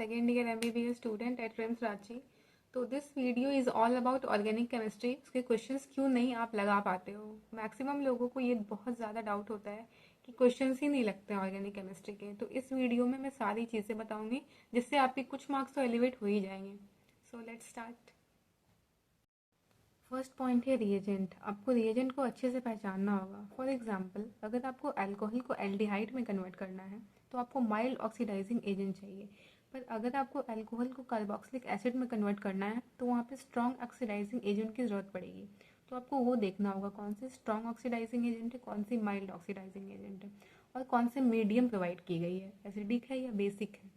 second year MBBS student at RIMS Ranchi. तो this video is all about organic chemistry. उसके questions क्यों नहीं आप लगा पाते हो। मैक्सिमम लोगों को ये बहुत ज़्यादा डाउट होता है कि क्वेश्चंस ही नहीं लगते हैं ऑर्गेनिक केमिस्ट्री के। तो इस वीडियो में मैं सारी चीज़ें बताऊंगी जिससे आपके कुछ मार्क्स तो एलिवेट हो ही जाएंगे। So let's start. First point है रिएजेंट। आपको रिएजेंट को अच्छे से पहचानना होगा। फॉर एग्जांपल, अगर आपको अल्कोहल को एल्डिहाइड में कन्वर्ट करना है तो आपको माइल्ड ऑक्सीडाइजिंग एजेंट चाहिए। पर अगर आपको अल्कोहल को कार्बोक्सिलिक एसिड में कन्वर्ट करना है तो वहाँ पे स्ट्रॉन्ग ऑक्सीडाइजिंग एजेंट की ज़रूरत पड़ेगी। तो आपको वो देखना होगा कौन सी स्ट्रॉन्ग ऑक्सीडाइजिंग एजेंट है, कौन सी माइल्ड ऑक्सीडाइजिंग एजेंट है, और कौन से मीडियम प्रोवाइड की गई है, एसिडिक है या बेसिक है।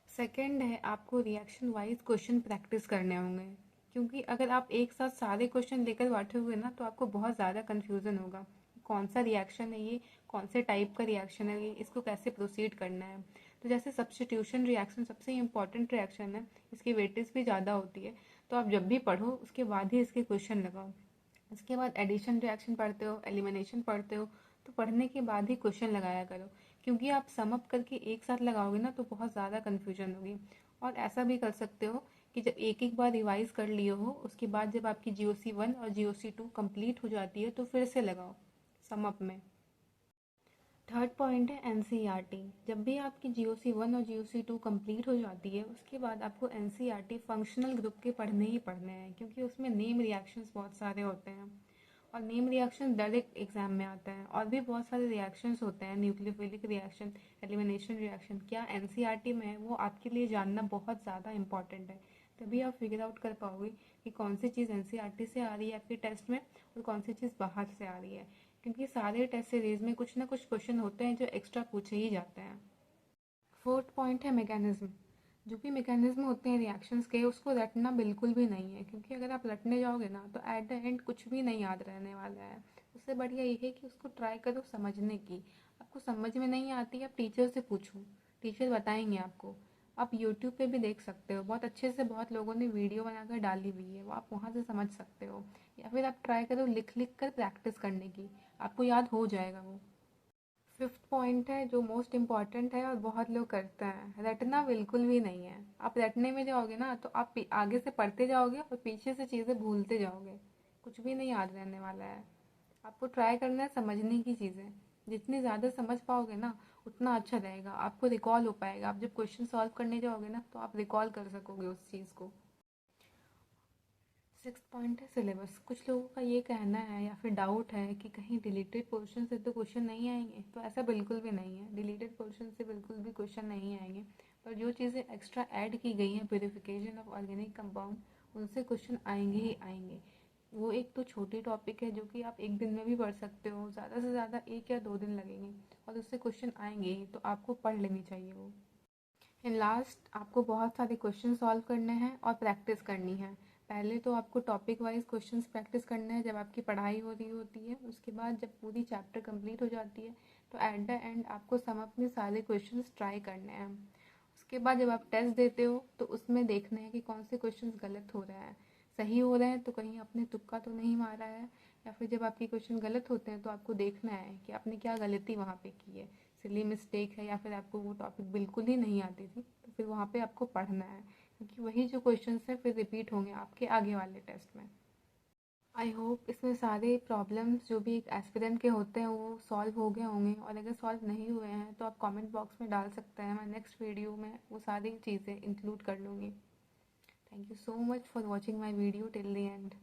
सेकेंड है, आपको रिएक्शन वाइज क्वेश्चन प्रैक्टिस करने होंगे, क्योंकि अगर आप एक साथ सारे क्वेश्चन लेकर बैठोगे ना तो आपको बहुत ज़्यादा कन्फ्यूज़न होगा। कौन सा रिएक्शन है ये, कौन से टाइप का रिएक्शन है ये, इसको कैसे प्रोसीड करना है। तो जैसे सब्स्टिट्यूशन रिएक्शन सबसे इम्पॉर्टेंट रिएक्शन है, इसकी वेटेज भी ज़्यादा होती है। तो आप जब भी पढ़ो उसके बाद ही इसके क्वेश्चन लगाओ। इसके बाद एडिशन रिएक्शन पढ़ते हो, एलिमिनेशन पढ़ते हो, तो पढ़ने के बाद ही क्वेश्चन लगाया करो, क्योंकि आप सम अप करके एक साथ लगाओगे ना तो बहुत ज़्यादा कन्फ्यूजन होगी। और ऐसा भी कर सकते हो कि जब एक एक बार रिवाइज कर लिए हो उसके बाद जब आपकी GOC 1 और GOC 2 कंप्लीट हो जाती है तो फिर से लगाओ सम अप में। थर्ड पॉइंट है NCERT। जब भी आपकी GOC 1 और GOC 2 कंप्लीट हो जाती है उसके बाद आपको NCERT फंक्शनल ग्रुप के पढ़ने ही पढ़ने हैं, क्योंकि उसमें नेम रिएक्शंस बहुत सारे होते हैं और नेम रिएक्शन डायरेक्ट एग्जाम में आता है। और भी बहुत सारे रिएक्शंस होते हैं, न्यूक्लियोफिलिक रिएक्शन, एलिमिनेशन रिएक्शन, क्या NCERT में है वो आपके लिए जानना बहुत ज़्यादा इंपॉर्टेंट है। तभी आप फिगर आउट कर पाओगे कि कौन सी चीज़ NCERT से आ रही है आपके टेस्ट में और कौन सी चीज़ बाहर से आ रही है, क्योंकि सारे टेस्ट सीरीज में कुछ ना कुछ क्वेश्चन होते हैं जो एक्स्ट्रा पूछे ही जाते हैं। फोर्थ पॉइंट है मैकेनिज्म। जो भी मैकेनिज्म होते हैं रिएक्शंस के उसको रटना बिल्कुल भी नहीं है, क्योंकि अगर आप रटने जाओगे ना तो एट द एंड कुछ भी नहीं याद रहने वाला है। उससे बढ़िया ये है कि उसको ट्राई करो समझने की। आपको समझ में नहीं आती आप टीचर से पूछो, टीचर बताएंगे आपको। आप यूट्यूब पे भी देख सकते हो, बहुत अच्छे से बहुत लोगों ने वीडियो बनाकर डाली हुई है, वो आप वहाँ से समझ सकते हो। या फिर आप ट्राई करो लिख लिख कर प्रैक्टिस करने की, आपको याद हो जाएगा वो। फिफ्थ पॉइंट है जो मोस्ट इम्पॉर्टेंट है और बहुत लोग करते हैं, रटना बिल्कुल भी नहीं है। आप रटने में जाओगे ना तो आप आगे से पढ़ते जाओगे और पीछे से चीज़ें भूलते जाओगे, कुछ भी नहीं याद रहने वाला है। आपको ट्राई करना है समझने की चीज़ें। जितनी ज़्यादा समझ पाओगे ना उतना अच्छा रहेगा, आपको रिकॉल हो पाएगा। आप जब क्वेश्चन सॉल्व करने जाओगे ना तो आप रिकॉल कर सकोगे उस चीज़ को। सिक्स पॉइंट है सिलेबस। कुछ लोगों का ये कहना है या फिर डाउट है कि कहीं डिलीटेड पोर्शन से तो क्वेश्चन नहीं आएंगे, तो ऐसा बिल्कुल भी नहीं है। डिलीटेड पोर्शन से बिल्कुल भी क्वेश्चन नहीं आएंगे, पर जो चीज़ें एक्स्ट्रा ऐड की गई हैं प्यूरिफिकेशन ऑफ ऑर्गेनिक कंपाउंड उनसे क्वेश्चन आएंगे ही आएंगे। वो एक तो छोटी टॉपिक है जो कि आप एक दिन में भी पढ़ सकते हो, ज़्यादा से ज़्यादा 1 या 2 दिन लगेंगे, और उससे क्वेश्चन आएंगे ही, तो आपको पढ़ लेनी चाहिए वो। एंड लास्ट, आपको बहुत सारे क्वेश्चन सॉल्व करने हैं और प्रैक्टिस करनी है। पहले तो आपको टॉपिक वाइज क्वेश्चंस प्रैक्टिस करने हैं जब आपकी पढ़ाई हो रही होती है। उसके बाद जब पूरी चैप्टर कंप्लीट हो जाती है तो एट द एंड आपको सम अपने सारे क्वेश्चंस ट्राई करने हैं। उसके बाद जब आप टेस्ट देते हो तो उसमें देखना है कि कौन से क्वेश्चंस गलत हो रहे हैं, सही हो रहे हैं तो कहीं आपने तुक्का तो नहीं मारा है। या फिर जब आपके क्वेश्चन गलत होते हैं तो आपको देखना है कि आपने क्या गलती वहाँ पे की है, सिली मिस्टेक है या फिर आपको वो टॉपिक बिल्कुल ही नहीं आती थी, तो फिर वहाँ पे आपको पढ़ना है, क्योंकि वही जो क्वेश्चंस हैं फिर रिपीट होंगे आपके आगे वाले टेस्ट में। आई होप इसमें सारे प्रॉब्लम्स जो भी एक एस्पिरेंट के होते हैं वो सॉल्व हो गए होंगे, और अगर सॉल्व नहीं हुए हैं तो आप कमेंट बॉक्स में डाल सकते हैं। मैं नेक्स्ट वीडियो में वो सारी चीज़ें इंक्लूड कर लूँगी। Thank you so much for watching my video till the end.